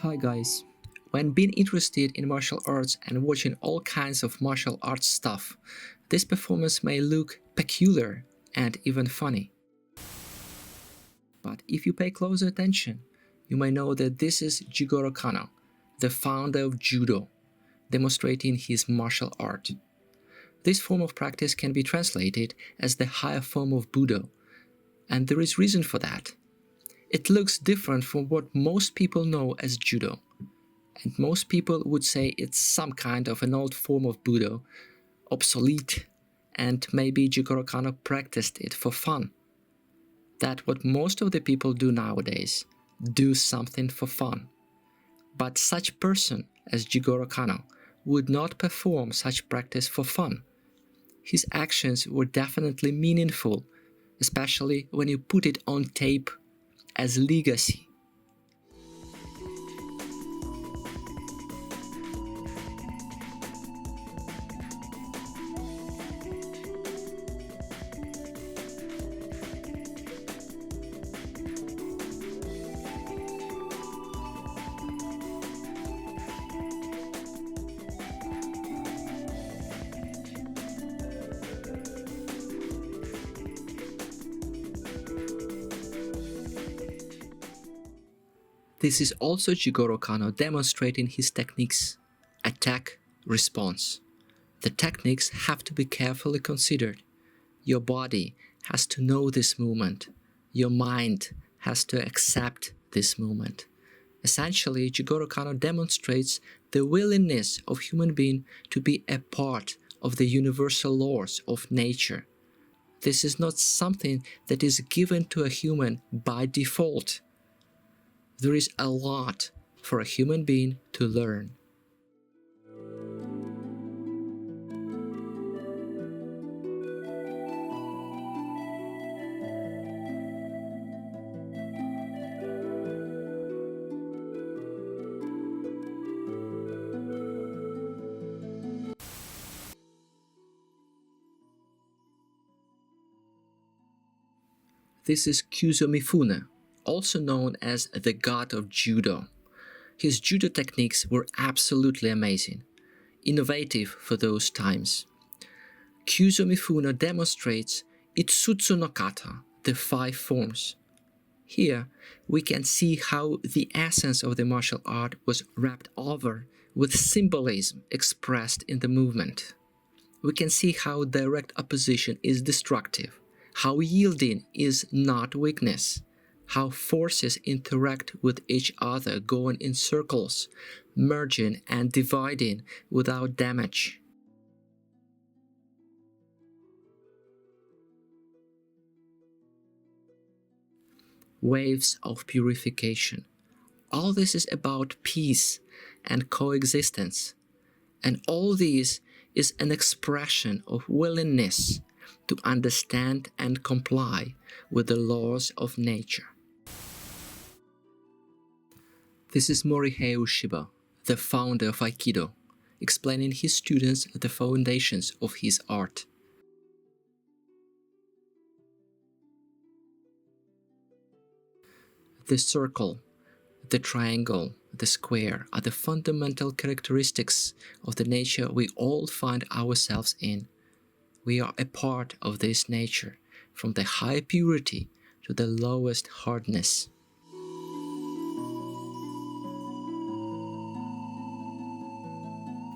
Hi guys. When being interested in martial arts and watching all kinds of martial arts stuff, this performance may look peculiar and even funny. But if you pay closer attention, you may know that this is Jigoro Kano, the founder of Judo, demonstrating his martial art. This form of practice can be translated as the higher form of Budo, and there is reason for that. It looks different from what most people know as Judo, and most people would say it's some kind of an old form of Budo, obsolete, and maybe Jigoro Kano practiced it for fun. That's what most of the people do nowadays, do something for fun. But such person as Jigoro Kano would not perform such practice for fun. His actions were definitely meaningful, especially when you put it on tape as legacy. This is also Jigoro Kano demonstrating his techniques, attack, response. The techniques have to be carefully considered. Your body has to know this movement. Your mind has to accept this movement. Essentially, Jigoro Kano demonstrates the willingness of human being to be a part of the universal laws of nature. This is not something that is given to a human by default. There is a lot for a human being to learn. This is Kyuzo Mifune, also known as the god of judo. His judo techniques were absolutely amazing, innovative for those times. Kyuzo Mifune demonstrates Itsutsu no kata, the 5 forms. Here we can see how the essence of the martial art was wrapped over with symbolism expressed in the movement. We can see how direct opposition is destructive, how yielding is not weakness, how forces interact with each other going in circles, merging and dividing without damage. Waves of purification. All this is about peace and coexistence, and all this is an expression of willingness to understand and comply with the laws of nature. This is Morihei Ueshiba, the founder of Aikido, explaining his students the foundations of his art. The circle, the triangle, the square are the fundamental characteristics of the nature we all find ourselves in. We are a part of this nature, from the high purity to the lowest hardness.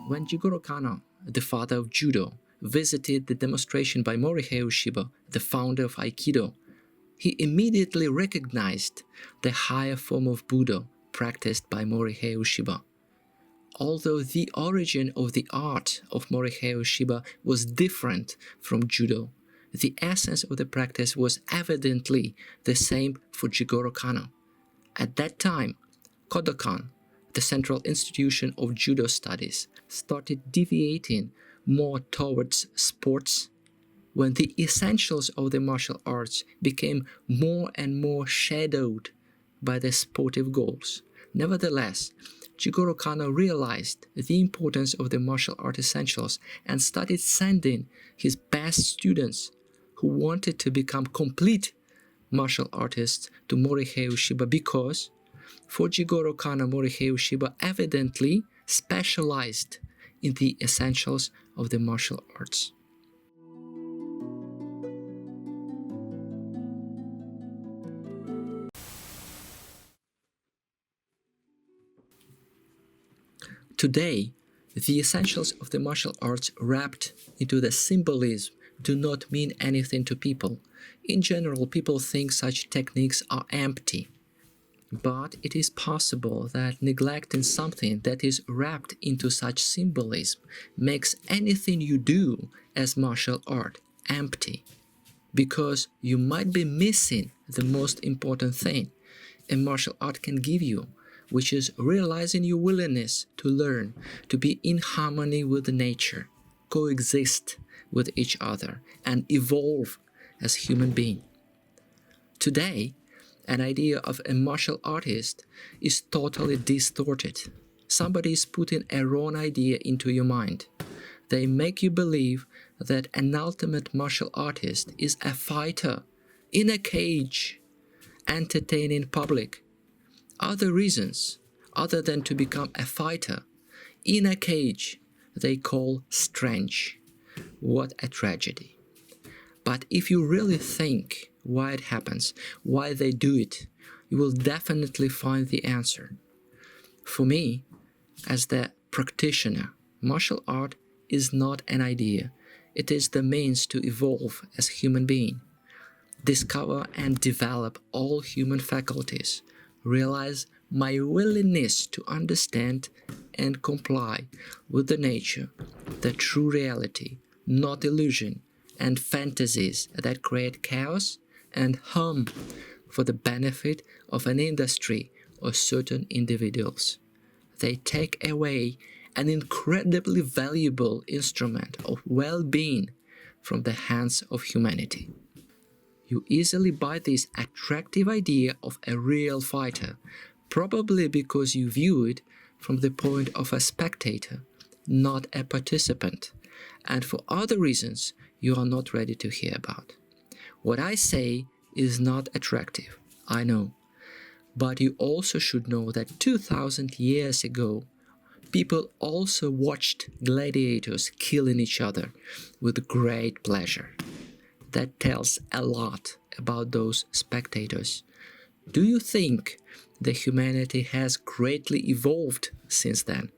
When Jigoro Kano, the father of Judo, visited the demonstration by Morihei Ueshiba, the founder of Aikido, he immediately recognized the higher form of Budo practiced by Morihei Ueshiba. Although the origin of the art of Morihei Ueshiba was different from Judo, the essence of the practice was evidently the same for Jigoro Kano. At that time, Kodokan, the central institution of judo studies, started deviating more towards sports, when the essentials of the martial arts became more and more shadowed by the sportive goals. Nevertheless, Jigoro Kano realized the importance of the martial art essentials and started sending his best students who wanted to become complete martial artists to Morihei Ueshiba because For Jigoro Kano, Morihei Ueshiba evidently specialized in the essentials of the martial arts. Today, the essentials of the martial arts wrapped into the symbolism do not mean anything to people. In general, people think such techniques are empty. But it is possible that neglecting something that is wrapped into such symbolism makes anything you do as martial art empty, because you might be missing the most important thing a martial art can give you, which is realizing your willingness to learn, to be in harmony with nature, coexist with each other, and evolve as human beings. Today, an idea of a martial artist is totally distorted. Somebody is putting a wrong idea into your mind. They make you believe that an ultimate martial artist is a fighter in a cage, entertaining public. Other reasons, other than to become a fighter in a cage, they call strange. What a tragedy. But if you really think why it happens, why they do it, you will definitely find the answer. For me, as the practitioner, martial art is not an idea. It is the means to evolve as human being, discover and develop all human faculties, realize my willingness to understand and comply with the nature, the true reality, not illusion, and fantasies that create chaos and harm for the benefit of an industry or certain individuals. They take away an incredibly valuable instrument of well-being from the hands of humanity. You easily buy this attractive idea of a real fighter, probably because you view it from the point of a spectator, not a participant, and for other reasons you are not ready to hear about. What I say is not attractive, I know, but you also should know that 2000 years ago, people also watched gladiators killing each other with great pleasure. That tells a lot about those spectators. Do you think the humanity has greatly evolved since then?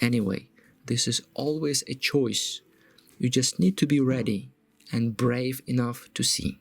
Anyway, this is always a choice. You just need to be ready and brave enough to see.